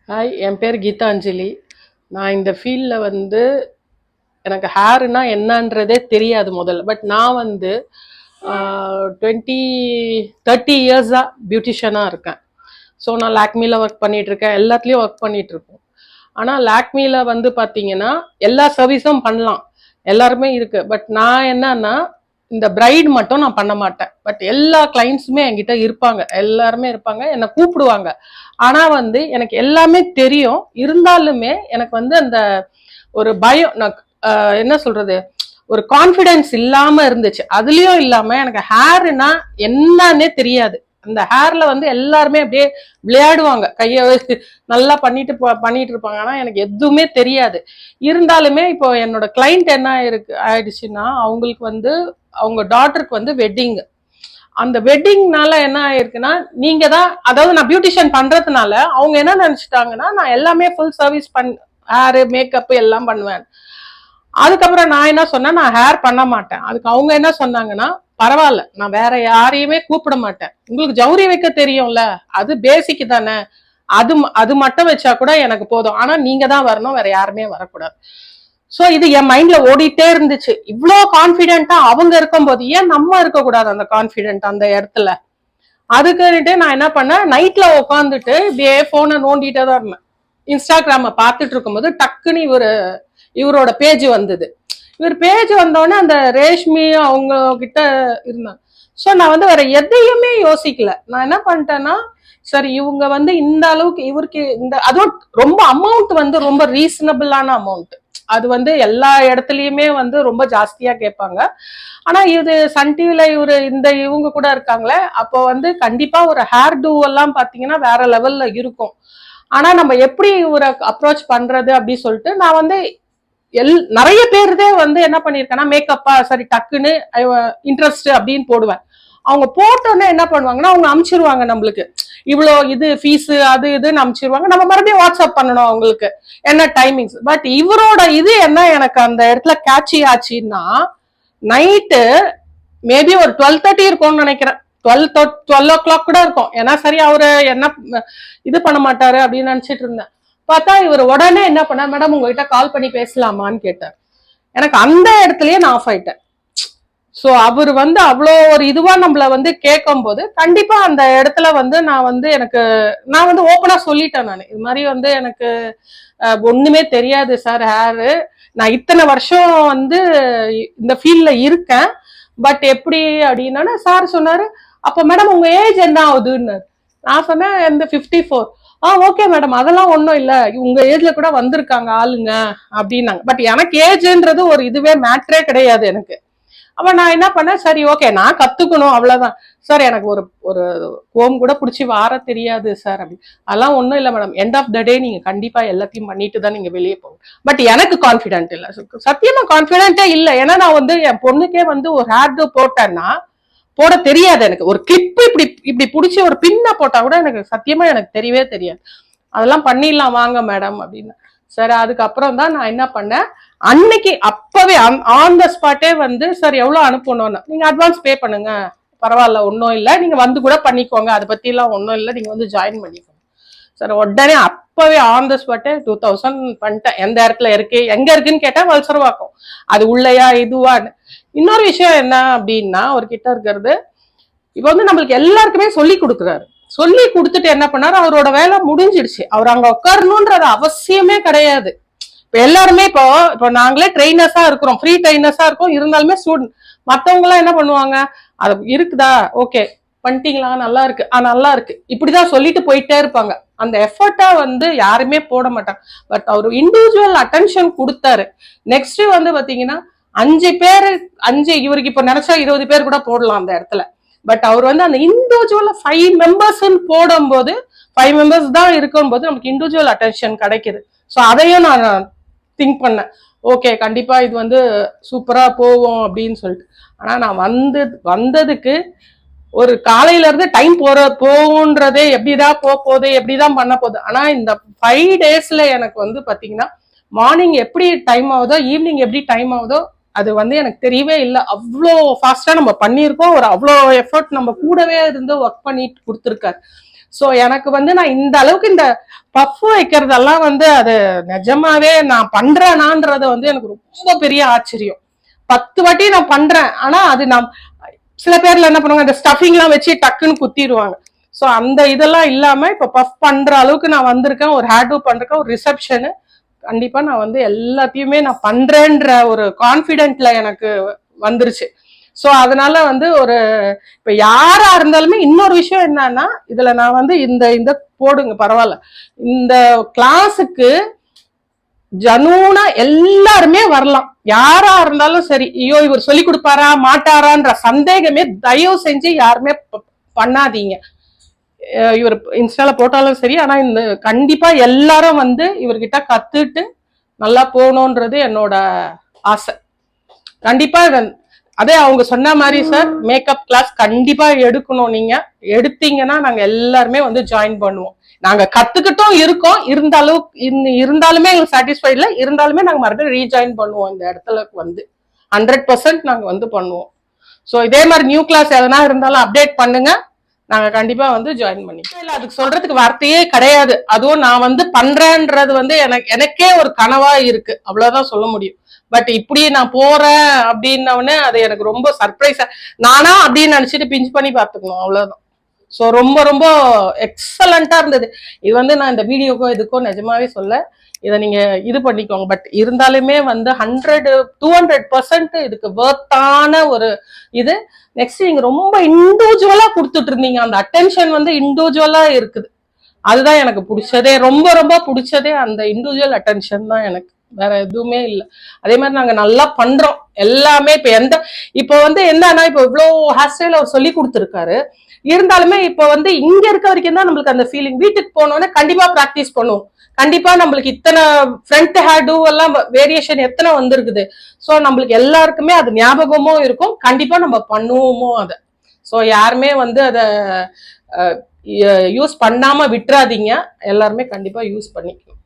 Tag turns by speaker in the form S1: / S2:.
S1: Hi, என் பேர் கீதாஞ்சலி. நான் இந்த ஃபீல்டில் எனக்கு ஹேர்னா என்னன்றதே தெரியாது முதல்ல. பட் நான் 20 30 இயர்ஸாக பியூட்டிஷியனாக இருக்கேன். ஸோ நான் லாக்மியில் ஒர்க் பண்ணிகிட்ருக்கேன், எல்லாத்துலேயும் ஒர்க் பண்ணிகிட்ருக்கோம். ஆனால் லாக்மியில் பார்த்தீங்கன்னா எல்லா சர்வீஸும் பண்ணலாம், எல்லாருமே இருக்குது. பட் நான் என்னன்னா இந்த பிரைட் மட்டும் நான் பண்ண மாட்டேன். பட் எல்லா கிளைண்ட்ஸுமே என்கிட்ட இருப்பாங்க, எல்லாருமே இருப்பாங்க, என்னை கூப்பிடுவாங்க. ஆனா எனக்கு எல்லாமே தெரியும், இருந்தாலுமே எனக்கு அந்த ஒரு பயம், நான் என்ன சொல்றது, ஒரு கான்ஃபிடென்ஸ் இல்லாம இருந்துச்சு. அதுலயும் இல்லாம எனக்கு ஹேர்னா என்னன்னே தெரியாது. அந்த ஹேர்ல எல்லாருமே அப்படியே விளையாடுவாங்க, கைய நல்லா பண்ணிட்டு இருப்பாங்க. ஆனா எனக்கு எதுவுமே தெரியாது. இருந்தாலுமே இப்போ என்னோட கிளைண்ட் என்ன ஆயிடுச்சுன்னா, அவங்களுக்கு அவங்க டாட்டருக்கு வெட்டிங். அந்த வெட்டிங்னால என்ன ஆயிருக்குன்னா, நீங்க தான், அதாவது நான் பியூட்டிஷியன் பண்றதுனால அவங்க என்ன நினைச்சிட்டாங்கன்னா, நான் எல்லாமே ஃபுல் சர்வீஸ் ஹேரு மேக்கப் எல்லாம் பண்ணுவேன். அதுக்கப்புறம் நான் என்ன சொன்னேன், நான் ஹேர் பண்ண மாட்டேன். அதுக்கு அவங்க என்ன சொன்னாங்கன்னா, பரவாயில்ல, நான் வேற யாரையுமே கூப்பிட மாட்டேன், உங்களுக்கு ஜவுரி வைக்க தெரியும்ல, அது பேசிக் தானே, அது மட்டும் வச்சா கூட எனக்கு போதும், ஆனா நீங்க தான் வரணும், வேற யாருமே வரக்கூடாது. சோ இது என் மைண்ட்ல ஓடிட்டே இருந்துச்சு. இவ்வளோ கான்பிடென்ட்டா அவங்க இருக்கும்போது ஏன் நம்ம இருக்கக்கூடாது அந்த கான்பிடென்ட் அந்த இடத்துல? அதுக்குன்னுட்டு நான் என்ன பண்ணேன், நைட்ல உட்காந்துட்டு இப்படியே போனை நோண்டிட்டே தான் இருந்தேன். இன்ஸ்டாகிராம பார்த்துட்டு இருக்கும்போது டக்குன்னு இவரோட பேஜ் வந்தது. இவர் பேஜ் வந்தோடனே அந்த ரேஷ்மி அவங்க கிட்ட இருந்தாங்க. ஸோ நான் வேற எதையுமே யோசிக்கல. நான் என்ன பண்ணிட்டேன்னா, சரி இவங்க இந்த அளவுக்கு இவருக்கு அதுவும் ரொம்ப அமௌண்ட் ரொம்ப ரீசனபிளான அமௌண்ட். அது எல்லா இடத்துலயுமே ரொம்ப ஜாஸ்தியா கேட்பாங்க. ஆனா இது சன் டிவில இவங்க கூட இருக்காங்களே, அப்போ கண்டிப்பா ஒரு ஹேர் டூ எல்லாம் பாத்தீங்கன்னா வேற லெவல்ல இருக்கும். ஆனா நம்ம எப்படி ஒரு அப்ரோச் பண்றது அப்படி சொல்லிட்டு நான் நிறைய பேருதே என்ன பண்ணிருக்கேன்னா, மேக்கப்பா சரி டக்குன்னு இன்ட்ரெஸ்ட் அப்படின்னு போடுவேன். அவங்க போட்டோன்னே என்ன பண்ணுவாங்கன்னா, அவங்க அனுப்பிச்சிருவாங்க நம்மளுக்கு, இவ்வளோ இது ஃபீஸ் அது இதுன்னு அனுப்பிச்சிருவாங்க. நம்ம மறுபடியும் வாட்ஸ்அப் பண்ணணும் அவங்களுக்கு என்ன டைமிங்ஸ். பட் இவரோட இது என்ன எனக்கு அந்த இடத்துல கேட்சி ஆச்சுன்னா, நைட்டு மேபி ஒரு 12:30 இருக்கும்னு நினைக்கிறேன், 12 o'clock கூட இருக்கும். ஏன்னா சரி அவரு என்ன இது பண்ண மாட்டாரு அப்படின்னு நினைச்சிட்டு இருந்தேன். பார்த்தா இவர் உடனே என்ன பண்ண, மேடம் உங்ககிட்ட கால் பண்ணி பேசலாமான்னு கேட்டார். எனக்கு அந்த இடத்துலயே நான் ஆஃப் ஆயிட்டேன். சோ அவர் அவ்வளோ ஒரு இதுவா நம்மள கேட்கும் போது கண்டிப்பா அந்த இடத்துல நான் ஓப்பனா சொல்லிட்டேன். நான் இது மாதிரி எனக்கு ஒண்ணுமே தெரியாது சார் ஹேரு, நான் இத்தனை வருஷம் இந்த ஃபீல்ட்ல இருக்கேன், பட் எப்படி அப்படின்னா சார் சொன்னாரு, அப்ப மேடம் உங்க ஏஜ் என்ன ஆகுதுன்னு. நான் சொன்னேன் இந்த 54. ஓகே மேடம், அதெல்லாம் ஒன்றும் இல்லை, உங்க ஏஜ்ல கூட வந்திருக்காங்க ஆளுங்க அப்படின்னாங்க. பட் எனக்கு ஏஜ்ன்றது ஒரு இதுவே மேட்ரே கிடையாது எனக்கு. அப்ப நான் என்ன பண்ணேன், சரி ஓகே நான் கத்துக்கணும் அவ்வளவுதான் சார், எனக்கு ஒரு கோம் கூட பிடிச்சி வார தெரியாது சார் அப்படி. அதெல்லாம் ஒன்றும் இல்லை மேடம், எண்ட் ஆஃப் த டே நீங்க கண்டிப்பா எல்லாத்தையும் பண்ணிட்டு தான் நீங்க வெளியே போகும். பட் எனக்கு கான்பிடென்ட் இல்லை, சத்தியமா கான்பிடென்ட்டே இல்லை. ஏன்னா நான் என் பொண்ணுக்கே ஒரு ஹேர் டூ போட்டேன்னா போட தெரியாது எனக்கு. ஒரு கிளிப் இப்படி இப்படி பிடிச்சி ஒரு பின்ன போட்டா கூட எனக்கு சத்தியமா எனக்கு தெரியவே தெரியாது. அதெல்லாம் பண்ணிடலாம் வாங்க மேடம் அப்படின்னு. சரி அதுக்கப்புறம் தான் நான் என்ன பண்ணேன், அன்னைக்கு அப்பவே ஆன் த ஸ்பாட்டே சார் எவ்வளவு அனுப்பணும்னு, நீங்க அட்வான்ஸ் பே பண்ணுங்க, பரவாயில்ல ஒன்றும் இல்லை, நீங்க கூட பண்ணிக்கோங்க, அதை பத்தி எல்லாம் ஒன்றும் இல்லை, நீங்க ஜாயின் பண்ணிக்கோங்க. சார் உடனே அப்பவே ஆன் த ஸ்பாட்டே 2000 பண்ணிட்டேன். எந்த இடத்துல இருக்கு எங்க இருக்குன்னு கேட்டா வல்சரவாக்கும், அது உள்ளயா இதுவான்னு. இன்னொரு விஷயம் என்ன அப்படின்னா, அவர்கிட்ட இருக்கிறது இப்ப நம்மளுக்கு எல்லாருக்குமே சொல்லி கொடுக்குறாரு. சொல்லி கொடுத்துட்டு என்ன பண்ணாரு, அவரோட வேலை முடிஞ்சிடுச்சு, அவர் அங்க உட்காரணும்ன்றது அவசியமே கிடையாது. இப்ப எல்லாருமே இப்போ நாங்களே ட்ரெயினர்ஸா இருக்கிறோம், ஃப்ரீ ட்ரெயினர்ஸா இருக்கோம், இருந்தாலுமே ஸ்டூடெண்ட் மத்தவங்க எல்லாம் என்ன பண்ணுவாங்க, அது இருக்குதா ஓகே பண்ணிட்டீங்களா, நல்லா இருக்கு நல்லா இருக்கு, இப்படிதான் சொல்லிட்டு போயிட்டே இருப்பாங்க. அந்த எஃபர்ட்டா யாருமே போட மாட்டாங்க. பட் அவர் இண்டிவிஜுவல் அட்டென்ஷன் கொடுத்தாரு. நெக்ஸ்ட் பாத்தீங்கன்னா 5 பேரு, இவருக்கு இப்ப நினைச்சா 20 பேர் கூட போடலாம் அந்த இடத்துல. பட் அவர் அந்த இண்டிவிஜுவல் 5 மெம்பர்ஸ் போடும் போது 5 மெம்பர்ஸ் தான் இருக்கும் போது நமக்கு இண்டிவிஜுவல் அட்டென்ஷன் கிடைக்குது. ஸோ அதையும் நான் திங்க் பண்ணேன், ஓகே கண்டிப்பா இது சூப்பரா போவோம் அப்படின்னு சொல்லிட்டு. ஆனா நான் வந்ததுக்கு ஒரு காலையில இருந்து டைம் போகுன்றதே எப்படிதான் போகுது, எப்படிதான் பண்ண போகுது. ஆனா இந்த 5 daysல எனக்கு பாத்தீங்கன்னா மார்னிங் எப்படி டைம் ஆகுதோ, ஈவினிங் எப்படி டைம் ஆகுதோ, அது எனக்கு தெரியவே இல்லை. அவ்வளோ ஃபாஸ்டா நம்ம பண்ணியிருக்கோம், ஒரு அவ்வளோ எஃபர்ட் நம்ம கூடவே இருந்து ஒர்க் பண்ணிட்டு கொடுத்துருக்காரு. சோ எனக்கு வந்து நான் இந்த அளவுக்கு இந்த பஃப் வைக்கிறதெல்லாம் வந்து அது நிஜமாவே நான் பண்றேனான்றத வந்து எனக்கு ரொம்ப பெரிய ஆச்சரியம். 10 வாட்டி நான் பண்றேன், ஆனா அது நான் சில பேர்ல என்ன பண்ணுவாங்க, அந்த ஸ்டஃபிங் எல்லாம் வச்சு டக்குன்னு குத்திடுவாங்க. சோ அந்த இதெல்லாம் இல்லாம இப்ப பஃப் பண்ற அளவுக்கு நான் வந்திருக்கேன். ஒரு ஹேர் டூ பண்றேன், ஒரு ரிசப்ஷனு கண்டிப்பா நான் வந்து எல்லாத்தையுமே நான் பண்றேன்ற ஒரு கான்பிடென்ட்ல எனக்கு வந்துருச்சு. சோ அதனால வந்து ஒரு இப்ப யாரா இருந்தாலுமே இன்னொரு விஷயம் என்னன்னா, இதுல நான் வந்து இந்த இந்த போடுங்க பரவாயில்ல, இந்த கிளாஸுக்கு ஜனூனா எல்லாருமே வரலாம். யாரா இருந்தாலும் சரி, ஐயோ இவர் சொல்லி கொடுப்பாரா மாட்டாரான்ற சந்தேகமே தயவு செஞ்சு யாருமே பண்ணாதீங்க. இவர் இன்ஸ்டால போட்டாலும் சரி, ஆனா இந்த கண்டிப்பா எல்லாரும் வந்து இவர்கிட்ட கத்துட்டு நல்லா போகணும்ன்றது என்னோட ஆசை. கண்டிப்பா அதே அவங்க சொன்ன மாதிரி சார், மேக்கப் கிளாஸ் கண்டிப்பா எடுக்கணும். நீங்க எடுத்தீங்கன்னா நாங்க எல்லாருமே வந்து ஜாயின் பண்ணுவோம். நாங்க கத்துக்கிட்டும் இருக்கோம், இருந்தாலுமே எங்களுக்கு சாட்டிஸ்ஃபைட் இல்லை, இருந்தாலுமே நாங்க மறுபடியும் ரீஜாயின் பண்ணுவோம். இந்த இடத்துல வந்து 100% நாங்க வந்து பண்ணுவோம். ஸோ இதே மாதிரி நியூ கிளாஸ் எதனா இருந்தாலும் அப்டேட் பண்ணுங்க, நாங்க கண்டிப்பா வந்து ஜாயின் பண்ணிக்கலாம். இல்ல அதுக்கு சொல்றதுக்கு வார்த்தையே கிடையாது. அதுவும் நான் வந்து பண்றேன்றது வந்து எனக்கே ஒரு கனவா இருக்கு, அவ்வளவுதான் சொல்ல முடியும். பட் இப்படி நான் போறேன் அப்படின்னவனே அது எனக்கு ரொம்ப சர்ப்ரைஸா, நானா அப்படின்னு நினைச்சிட்டு பிஞ்ச் பண்ணி பாத்துக்கணும், அவ்வளவுதான். ஸோ ரொம்ப ரொம்ப எக்ஸலண்டா இருந்தது. இது வந்து நான் இந்த வீடியோக்கோ இதுக்கோ நிஜமாவே சொல்ல, இதை நீங்க இது பண்ணிக்கோங்க. பட் இருந்தாலுமே வந்து 100-200% இதுக்கு வர்த்தான ஒரு இது. நெக்ஸ்ட் நீங்க ரொம்ப இண்டிவிஜுவலா கொடுத்துட்டு இருந்தீங்க, அந்த அட்டென்ஷன் வந்து இண்டிவிஜுவலா இருக்குது. அதுதான் எனக்கு பிடிச்சதே, ரொம்ப ரொம்ப பிடிச்சதே அந்த இண்டிவிஜுவல் அட்டென்ஷன் தான் எனக்கு, வேற எதுவுமே இல்லை. அதே மாதிரி நாங்க நல்லா பண்றோம் எல்லாமே. இப்ப வந்து என்னன்னா, இப்ப இவ்வளவு ஹேர் ஸ்டைல் அவர் சொல்லி கொடுத்துருக்காரு, இருந்தாலுமே இப்ப வந்து இங்க இருக்க வரைக்கும் தான் நம்மளுக்கு அந்த ஃபீலிங். வீட்டுக்கு போனோன்னே கண்டிப்பா பிராக்டிஸ் பண்ணுவோம். கண்டிப்பா நம்மளுக்கு இத்தனை ஃப்ரண்ட் ஹேர் டூ எல்லாம் வேரியேஷன் எத்தனை வந்திருக்குது. சோ நம்மளுக்கு எல்லாருக்குமே அது ஞாபகமும் இருக்கும், கண்டிப்பா நம்ம பண்ணுவோமோ அதை. சோ யாருமே வந்து அதை யூஸ் பண்ணாம விட்டுறாதீங்க, எல்லாருமே கண்டிப்பா யூஸ் பண்ணிக்கணும்.